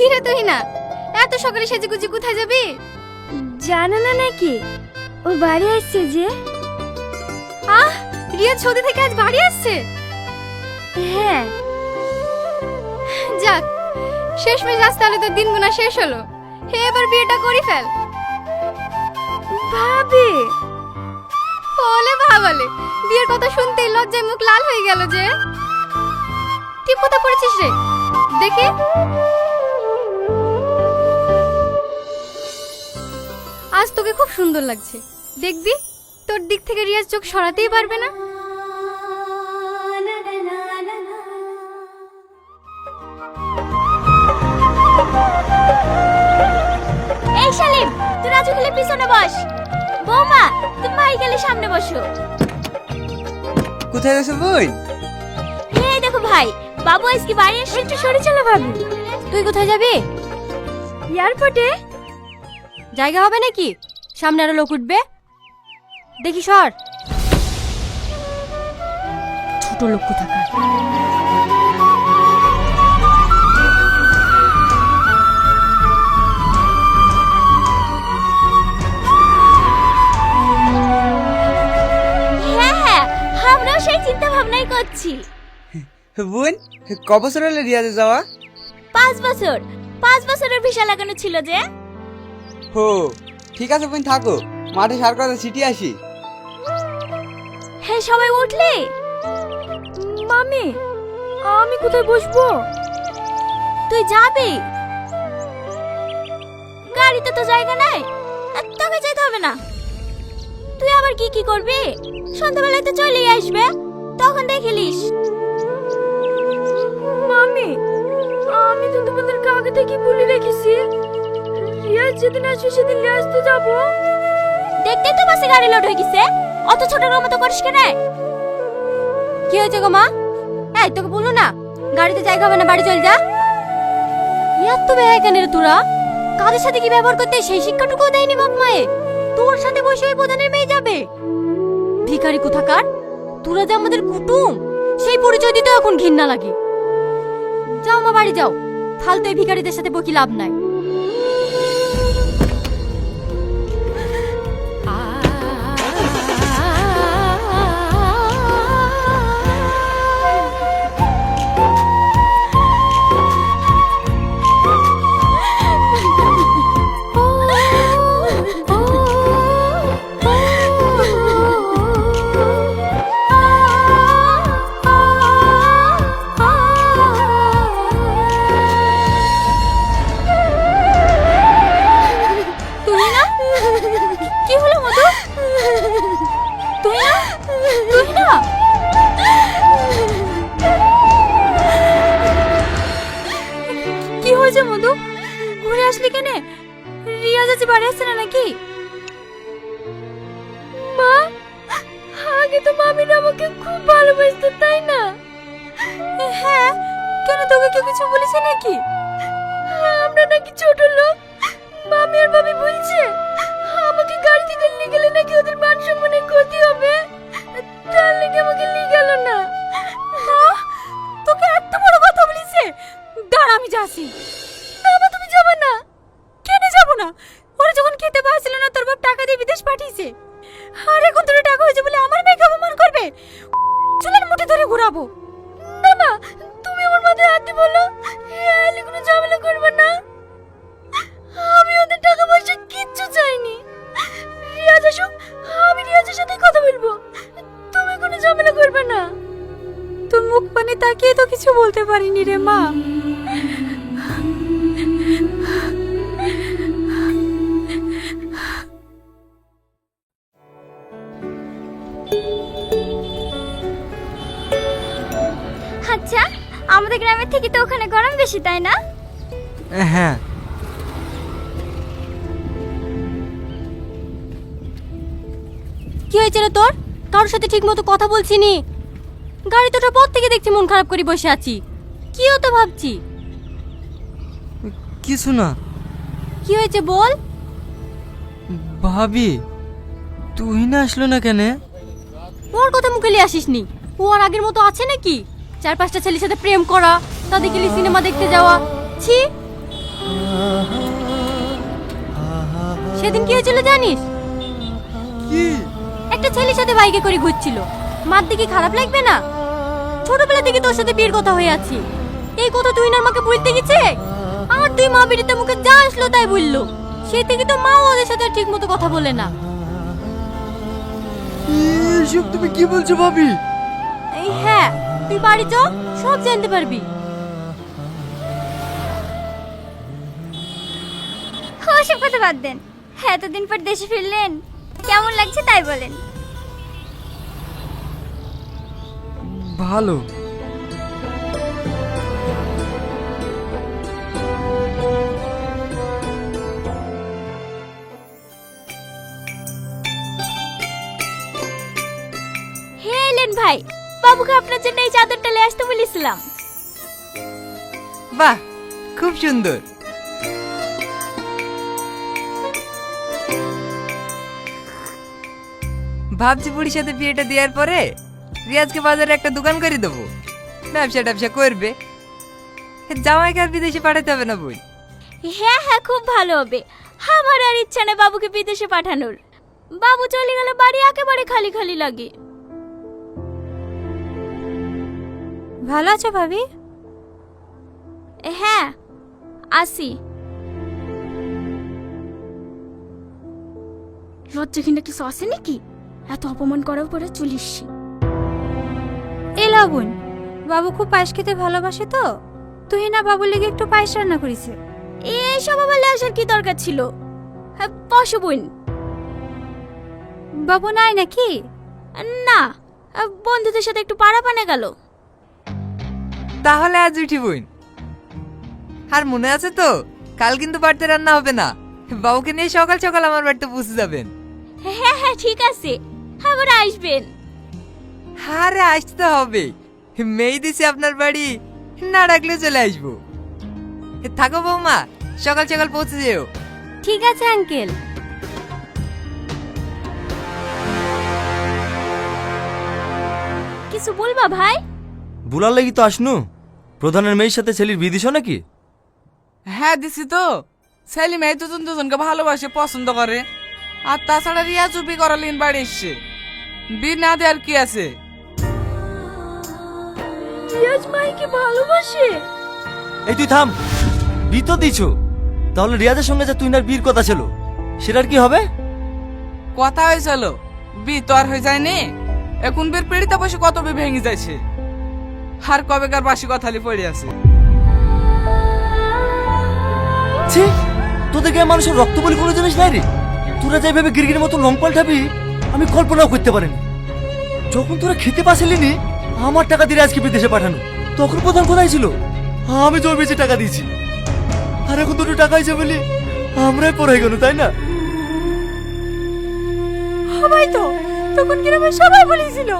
কি রে তুই না এত সকালে সেজেগুজি কোথায় যাবি? জানো না নাকি ও বাড়ি আসছে যে? আহ, রিয়া সৌদি থেকে আজ বাড়ি আসছে? হ্যাঁ। যাক, শেষমেশ রাস্তা হলে তোর দিন গুনা শেষ হলো। হে, এবার বিয়েটা করি ফেল। ভাবি ওলে ভাবালে, বিয়ের কথা শুনতেই লজ্জায় মুখ লাল হয়ে গেল যে। টিপ কোথা পড়েছিস রে? দেখি। আজ তোকে খুব সুন্দর লাগছে, দেখবি তোর দিক থেকে রিয়াজ চোখ সরাতেই পারবে না। এই শালিম, তুই রাজু খেলে পিছনে বস। বৌমা, তুমি ভাই গেলে সামনে বসো। কোথায় গেছে বোন? এই দেখো ভাই, বাবু আজকে বাড়ি এসে একটু সরে চলো ভাবি। তুই কোথায় যাবি? এয়ারপোর্টে। জায়গা হবে নাকি? সামনে আরো লোক উঠবে, দেখি সর। ছোট লোক কোথাকার। হ্যাঁ হ্যাঁ, আমরাও সেই চিন্তা ভাবনাই করছি। বোন, ক বছর হলো রিয়াজে যাওয়া? 5 বছর। 5 বছরের ভিসা লাগানো ছিল যে। হো, ঠিক আছে বোন, থাকো, মাঠে সার কথা ছিটি আসি। হ্যাঁ, সবাই উঠলে? মামি, আমি কোথায় বসবো? তুই যাবি? গাড়িতে তো জায়গা নাই, আর তোকে যেতে হবে না। তুই আবার কি কি করবি? সন্ধ্যাবেলায় তো চলেই আসবে, তখন দেখিলিস। মামি, আমি তো তোমাদেরকে আগে থেকে বলে রেখেছি, রিয়াজ যেদিন আসবে সেদিন রিয়াজ তো যাবো। দেখতেই তো বাসে গাড়ি লোড হয়ে গেছে, অত ছোট রুম তো করিস কেন? কি হয়েছে গো মা? এই তোকে বললো না গাড়িতে জায়গা হবে না, বাড়ি চল যা। এত বেহায় কেন রে তোরা? কাদের সাথে কি ব্যবহার করতে সেই শিক্ষাটুকু দেয়নি বাপ মায়ে। তোর সাথে বসে ওই প্রধানের মেয়ে যাবে? ভিখারি কোথাকার, তোরা যে আমাদের কুটুম সেই পরিচয় দিতে এখন ঘৃণা লাগে। যাও মা, বাড়ি যাও, ফালতু এই ভিখারিদের সাথে বকি লাভ নাই। কি হলো মধু? তুই না, তুই না। কি হয়েছে মধু? ঘুরে আসলি কেন? রিয়াজ আজ বাড়ি আসছে না নাকি? মা, আগে তো মামিরা আমাকে খুব ভালোবাসতো, তাই না? হ্যাঁ, কেন তোকে কেউ কিছু বলেছে নাকি? আমরা নাকি ছোট লোক, মামি আর ভাবি বলছে আমাকে গাড়ি থেকে নিয়ে গেলে নাকি ওদের মান সম্মানের ক্ষতি হবে, তার লেগে আমাকে নিয়ে গেল না। তোকে এত বড় কথা বলিছে? দাঁড়া, আমি যাচ্ছি। না মা, তুমি যাবে না। কেন যাব না? ওরা যখন খেতে পাচ্ছিল না তোর বাপ টাকা দিয়ে বিদেশ পাঠিয়েছে, আর এখন তোর টাকা হয়েছে বলে আমার মেয়েকে অপমান করবে? চুলের মুঠে ধরে ঘোরাবো। না মা, তুমি আমার মাথায় হাত দিয়ে বলো এলে কোনো ঝামেলা করবে না। আমি ওদের টাকা পয়সা কিচ্ছু চাইনি। রিয়াজ আসুক, আমি রিয়াজের সাথে কথা বলবো, তুমি কোনো ঝামেলা করবে না। তুই মুখ পানে তাকিয়ে তো কিছু বলতে পারিনি রে মা। আচ্ছা, আমাদের গ্রামের থেকে তো ওখানে গরম বেশি, তাই না? হ্যাঁ। কি হয়েছে রে তোর? কারোর সাথে ঠিক মতো কথা বলছিনি। গাড়ি তোটার পর থেকে দেখছি মন খারাপ করে বসে আছি। কি হতো ভাবছি? কিছু না। কি হয়েছে বল। ভাবি, তুই না আসলো না কেন? ওর কথা মুখে নিয়ে আসিসনি। ও আর আগের মতো আছে নাকি? 4-5টা ছেলের সাথে প্রেম করা, তাদেরকে নিয়ে সিনেমা দেখতে যাওয়া। ছি। সেদিন কি হয়েছিল জানিস? কি? একটা ছেলের সাথে বাইকে করে ঘুরছিল। মার দিকে খারাপ লাগবে না? ছোটবেলা থেকে তোর সাথে বিয়ের কথা হয়ে আছি, এই কথা তুই না আমাকে বলতে গেছে। আর তুই মা বিড়িতে মুখে যা আসলো তাই বললো। সেই থেকে তো মাও ওদের সাথে ঠিক মতো কথা বলে না। এসব তুমি কি বলছো ভাবি? এই হ্যাঁ, তুই বাড়ি চ, সব জানতে পারবি। ওসব কথা বাদ দেন। এতদিন পর দেশে ফিরলেন, কেমন লাগছে তাই বলেন। ভালো। হে এলেন ভাই, বাবুকে আপনার জন্য এই চাদরটা নিয়ে আসতে বলেছিলাম। বাহ, খুব সুন্দর। ভাবছি বুড়ির সাথে বিয়েটা দেওয়ার পরে রিয়াজকে বাজারে একটা দোকান করে দেবো, ব্যবসা করবে। জামাইকে আর বিদেশে পাঠাতে হবে না বই। হ্যাঁ হ্যাঁ, খুব ভালো হবে। আমার আর ইচ্ছা নেই বাবুকে বিদেশে পাঠানোর। বাবু চলে গেলে বাড়ি একেবারে খালি খালি লাগে। ভালো আছো ভাবি? হ্যাঁ, আসি। লজ্জা কিনা কিছু আসে নাকি? এত অপমান করার পরে চলিসছি। এ লাগুন, বাবু খুব পায়েস খেতে ভালোবাসে তো, তুই না বাবুর লেগে একটু পায়েস রান্না করিছে। এইসব আবার আসার কি দরকার ছিল? হ্যাঁ, বসো বোন। বাবু নাই নাকি? না, বন্ধুদের সাথে একটু পাড়া পানে গেল। তাহলে আজ উঠি বোন। আর মনে আছে তো, কাল কিন্তু বাড়িতে রান্না হবে না। বাবুকে নিয়ে সকাল সকাল আমার বাড়িতে পৌঁছে যাবেন। হ্যাঁ হ্যাঁ, ঠিক আছে, আবার আসবেন। আরে আসতে তো হবে, মেয়ে দিছি আপনার বাড়ি, না ডাকলে চলে আসবো। থাকো বৌমা, সকাল সকাল পৌঁছে যেও। ঠিক আছে আঙ্কেল। কিছু বলবা ভাই? বুলার লাগি তো আসনু। প্রধানের মেয়ের সাথে ছেলের বিয়ে দিছ নাকি? হ্যাঁ দিছি তো। ছেলে মেয়ে দুজন দুজনকে ভালোবাসে, পছন্দ করে। আর তাছাড়া রিয়া চুপি করালিন বাড়ি এসছে, বিয়ে না দেওয়ার কি আছে? রিয়াজ মাইকে ভালোবাসে? এই তুই থাম, বিয়ে তো দিছ, তাহলে রিয়াজের সঙ্গে যে তুই না বিয়ের কথা ছিল সেটার কি হবে? কথা হয়েছিল, বিয়ে তো আর হয়ে যায়নি। এখন বের পেড়িতে বসে কত বিয়ে ভেঙে যাচ্ছে, আর কবেকার বাসি কথালি পড়ে আছে। ছি, তোদের গায়ে মানুষের রক্ত বলি কোনো জিনিস নাই রে। তোরা যাই ভেবে গিরগির মতো লং পাল্টাবি আমি কল্পনাও করতে পারিনি। যখন তোরা খেতে পাসলি নি আমার টাকা দিয়ে আজকে বিদেশে পাঠানো, তখন প্রধান কোথায় ছিল? আমি জোর বেশি টাকা দিয়েছি, আর এখন দুটো টাকা হয়েছে বলি আমরাই পড়াই গেল, তাই না? সবাই তো তখন গ্রামে সবাই বলেছিল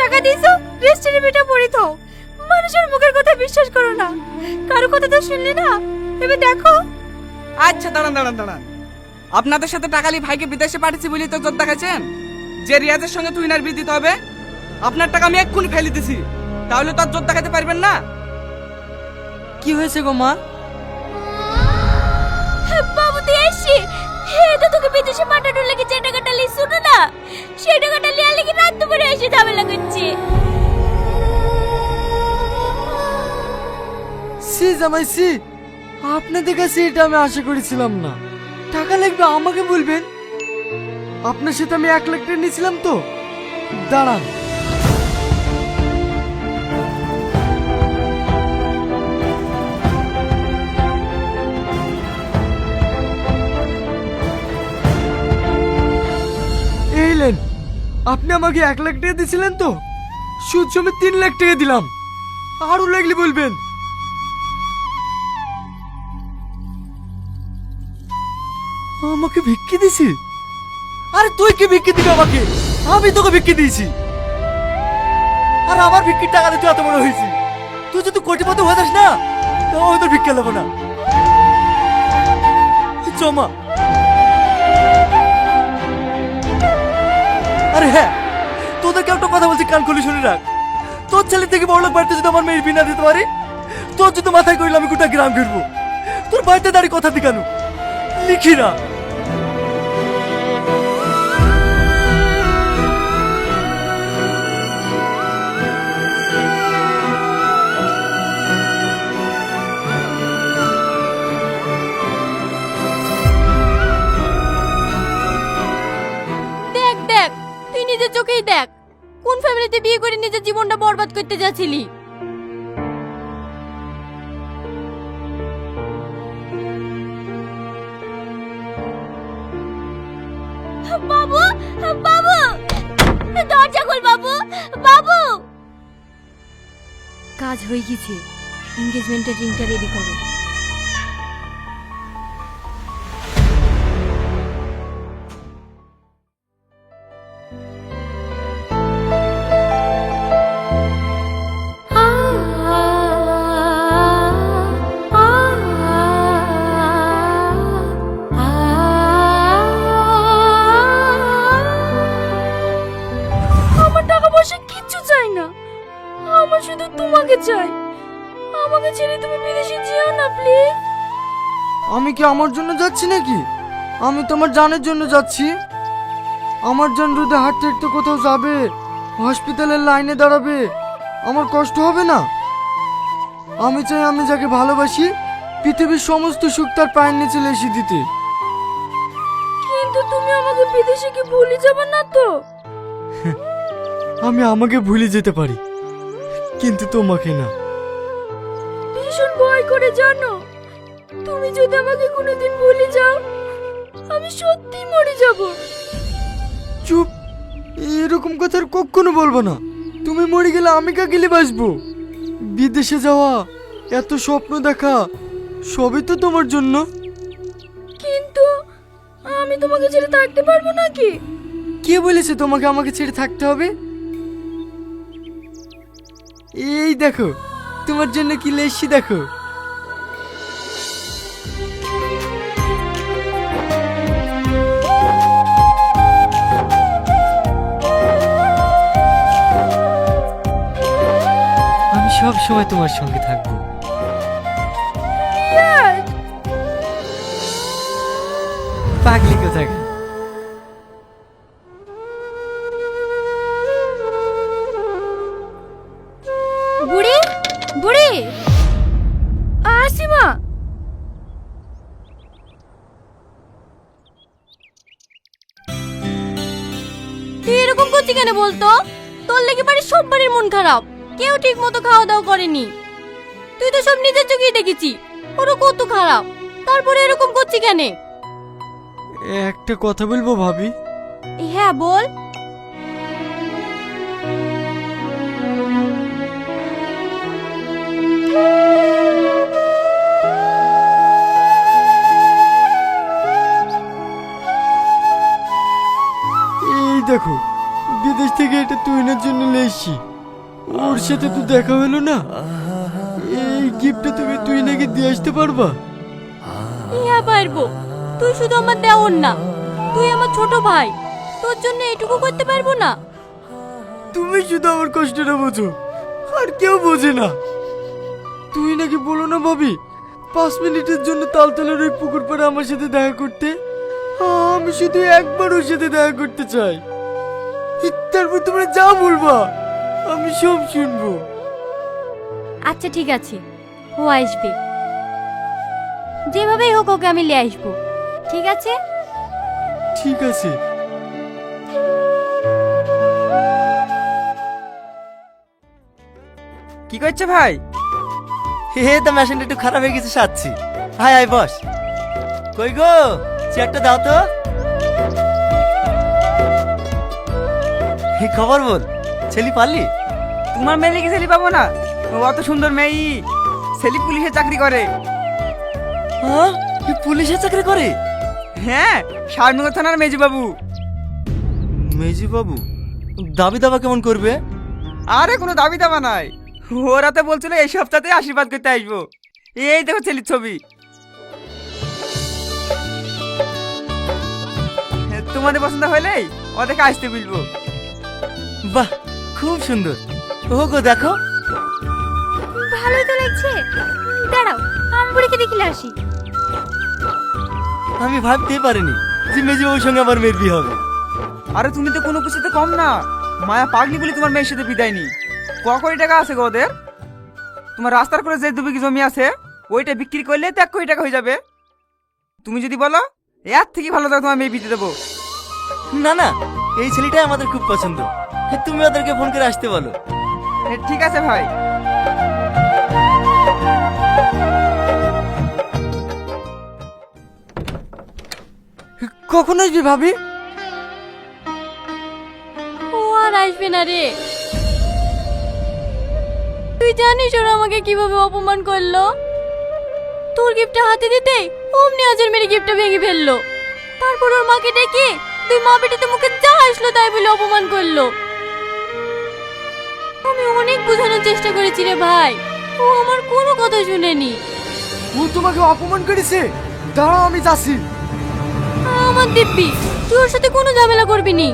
টাকা দিয়েছো রেস্টুরেন্টে পড়ে থাও। মানুষের মুখের কথা বিশ্বাস করো না, কারো কথা তো শুনলে না। এবার দেখো। আচ্ছা দাঁড়ান, আপনাদের সাথে টাকালি ভাইকে বিদেশে পাঠিয়েছি বলে তো জোর দেখাচ্ছেন যে রিয়াজের সঙ্গে তুই নার বিয়ে দিতে হবে। আপনার টাকা আমি এক্ষুনি ফেলে দিছি, তাহলে তো আর জোর দেখাতে পারবেন না। কি হয়েছে গো মা? বাবু তুই এসছি, এটা তোকে বিদেশে পাঠানোর লাগে যে টাকাটা লিয়ে শুনো না, সেই টাকাটা লিয়ে আলে কি রাত দুপুরে এসে ঝামেলা করছে। সি জামাই সি, আপনাদের কাছে এটা আমি আশা করেছিলাম না। টাকা লাগবে আমাকে বলবেন, আপনার সাথে আমি 1 লাখ টাকা নিয়েছিলাম তো। দাঁড়ান, এইলেন, আপনি আমাকে 1 লাখ টাকা দিয়েছিলেন তো, সুদ সমেত 3 লাখ টাকা দিলাম। আরো লাগলে বলবেন। আমাকে ভিক্ষি দিছি? আরে তুই কি ভিক্ষি দিবি আমাকে? আমি তোকে ভিক্ষি দিয়েছি, আর আমার ভিক্ষির টাকা দিয়ে তুই এত বড় হয়েছি। তুই যদি কোটিপতি হয়ে যাস না, তাও তোর ভিক্ষা নেবো না। জমা। আরে হ্যাঁ, তোদেরকে একটা কথা বলছি, কান খুলে শুনে রাখ। তোর ছেলে থেকে বড় লোক বাড়িতে যদি আমার মেয়ের বিনা দিতে পারি, তোর যদি মাথায় করিলে আমি গোটা গ্রাম ঘুরবো। তোর বাড়িতে দাঁড়িয়ে কথা দি কেন? লিখি না। দেখ দেখ, তুই নিজের চোখেই দেখ কোন ফ্যামিলিতে বিয়ে করে নিজের জীবনটা বরবাদ করতে যাচ্ছিলি। বাবু, বাবু, দরজা খোল বাবু, বাবু। কাজ হয়ে গেছে, এনগেজমেন্টের রিংটা রেডি করো। আমার টাকা পয়সা কিচ্ছু চাই না, আমার শুধু তোমাকে চাই। আমাকে ছেড়ে তুমি বিদেশে যেও না প্লিজ। আমি কি আমার জন্য যাচ্ছি নাকি? আমি তোমার জানের জন্য যাচ্ছি। আমার জান রোদে হাঁটতে হাঁটতে কোথাও যাবে, হসপিটালের লাইনে দাঁড়াবে, আমার কষ্ট হবে না? আমি চাই আমি যাকে ভালোবাসি পৃথিবীর সমস্ত সুখ তার পায়ের নিচে লেসে দিতে। কিন্তু তুমি আমাকে বিদেশে কি ভুলে যাবে না তো? আমি আমাকে ভুলে যেতে পারি, কিন্তু তোমাকে না। ভীষণ ভয় করে জানো, তুমি যদি আমাকে কোনোদিন ভুলে যাও আমি সত্যি মরে যাব। চুপ, এরকম কথা আর কখনো বলবো না। তুমি মরে গেলে আমি কাকে বাসবো? বিদেশে যাওয়া, এত স্বপ্ন দেখা, সবই তো তোমার জন্য। কিন্তু আমি তোমাকে ছেড়ে থাকতে পারবো নাকি? কে বলেছে তোমাকে আমাকে ছেড়ে থাকতে হবে? এই দেখো, তোমার জন্য কি লেসি দেখো। আমি সব সময় তোমার সঙ্গে থাকবো। পাগলি কোথায়? বুড়ি, বুড়ি, আসিমা, তুই এরকম করছিস কেন বলতো? তোর লেগে বাড়ির সব বাড়ির মন খারাপ, কেউ ঠিক মতো খাওয়া দাওয়া করেনি। তুই তো সব নিজের চোখেই দেখেছি ওরও কত খারাপ, তারপরে এরকম করছিস কেন? একটা কথা বলবো ভাবি? হ্যাঁ বল। এই দেখো, বিদেশ থেকে এটা তুহিনের জন্য লেসি। ওর সাথে তো দেখা হলো না, এই গিফটটা তুমি তুহিনাকে দিয়ে আসতে পারবা? হ্যাঁ পারবো, তুই শুধু আমার দেওর না, তুই আমার ছোট ভাই, তোর জন্য এটুকু করতে পারবো না? তুমি শুধু আমার কষ্টটা বোঝো, আর কেউ বোঝে না। তুই নাকি বলো না ভাবি, 5 মিনিটের জন্য তালতলার ওই পুকুর পাড়ে আমার সাথে দেখা করতে। আমি শুধু একবার ওর সাথে দেখা করতে চাই। তারপর তোমরা যা বলবা আমি সব শুনবো। আচ্ছা ঠিক আছে, ও আসবে, যেভাবেই হোক ওকে আমি নিয়ে আসবো, ঠিক আছে? ঠিক আছে। কি করছে ভাই? হে তো মেশিনটা একটু খারাপ হয়ে গেছে, সাচ্ছি। High hi boss. কই গো, চেয়ারটা দাও তো। এই খবর বল, ছেলি পারলি? তোমার মেয়ে কি ছেলে পাবো না? ও অত সুন্দর মেয়ে, ছেলে পুলিশে চাকরি করে। হ্যাঁ, কি পুলিশে চাকরি করে? হ্যাঁ, শারনুগর থানার মেজি বাবু। মেজি বাবু দাবি দাবা কেমন করবে? আরে কোনো দাবি দাবা নাই, ওরা তো বলছিল এই সপ্তাহে আশীর্বাদ করতে আসবো। এই দেখো ছেলের ছবি। তোমাদের পছন্দ হলেই ওদেরকে আসতে বলবো। বাহ, খুব সুন্দর। ও গো দেখো। ভালোই তো লাগছে, দাঁড়াও আমি বুড়িকে দেখলে আসি। আমি ভাবতেই পারিনি যে মেজবাবুর সঙ্গে আমার মেয়ের বিয়ে হবে। আরে তুমি তো কোনো কিছুতে কম না, মায়া পাগলি বলে তোমার মেয়ের সাথে বিদায় নি। ক কোটি টাকা আছে গো ওদের? তোমার রাস্তার করে যে 2 বিঘি জমি আছে ওইটা বিক্রি করলে তো 1 কোটি টাকা হয়ে যাবে। তুমি যদি বলো এর থেকে ভালো দাও তোমার মেয়ে বিয়ে দেবো। না না, এই ছেলেটাই আমাদের খুব পছন্দ। তুমি ওদেরকে ফোন করে আসতে বলো। ঠিক আছে ভাই। কখন আসবি ভাবি? ও আর আসবে না রে। তুই জানিস ওরা আমাকে কিভাবে অপমান করলো? তোর গিফটটা হাতে দিতে অমনি আজের মেরে গিফটটা ভেঙে ফেললো। তারপর ওর মাকে ডেকে 2 মা বেটিতে মুখে যা আসলো তাই বলে অপমান করলো। আমি অনেক বোঝানোর চেষ্টা করেছি রে ভাই, ও আমার কোনো কথা শুনেনি। ও তোমাকে অপমান করেছে? দাঁড়াও আমি যাচ্ছি। আমার দিব্যি, তুই ওর সাথে কোনো ঝামেলা করবি নি।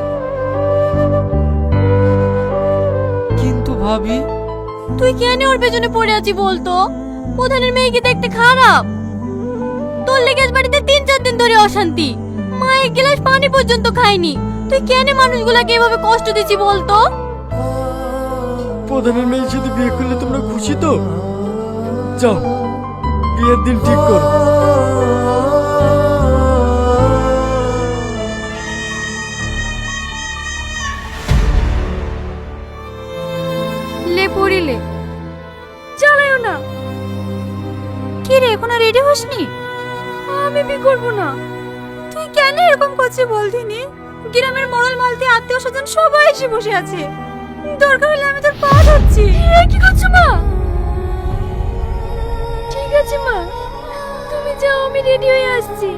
কিন্তু ভাবি, তুই কেন ওর পেছনে পড়ে আছি বলতো? প্রধানের মেয়ে কি দেখতে খারাপ? তোর লেগে আজ বাড়িতে 3-4 দিন ধরে অশান্তি, মা 1 গ্লাস পানি পর্যন্ত খায়নি। তুই কেন মানুষগুলাকে এভাবে কষ্ট দিচ্ছি বলতো? প্রধানের মেয়ের সাথে বিয়ে করলে তোমরা খুশি তো? যাও, বিয়ের দিন ঠিক করো। লে পড়িলে চালায়ও না। কি রে, এখনো রেডি হসনি? আমি বি করবো না। তুই কেন এরকম করছিস বলদিনি? গ্রামের মরল মালতি আত্মীয় স্বজন সবাই এসে বসে আছে, দরকার হলে আমি তোর পা ধরছি। কি করছো মা? ঠিক আছে মা, তুমি যাও, আমি রেডি হয়ে আসছি।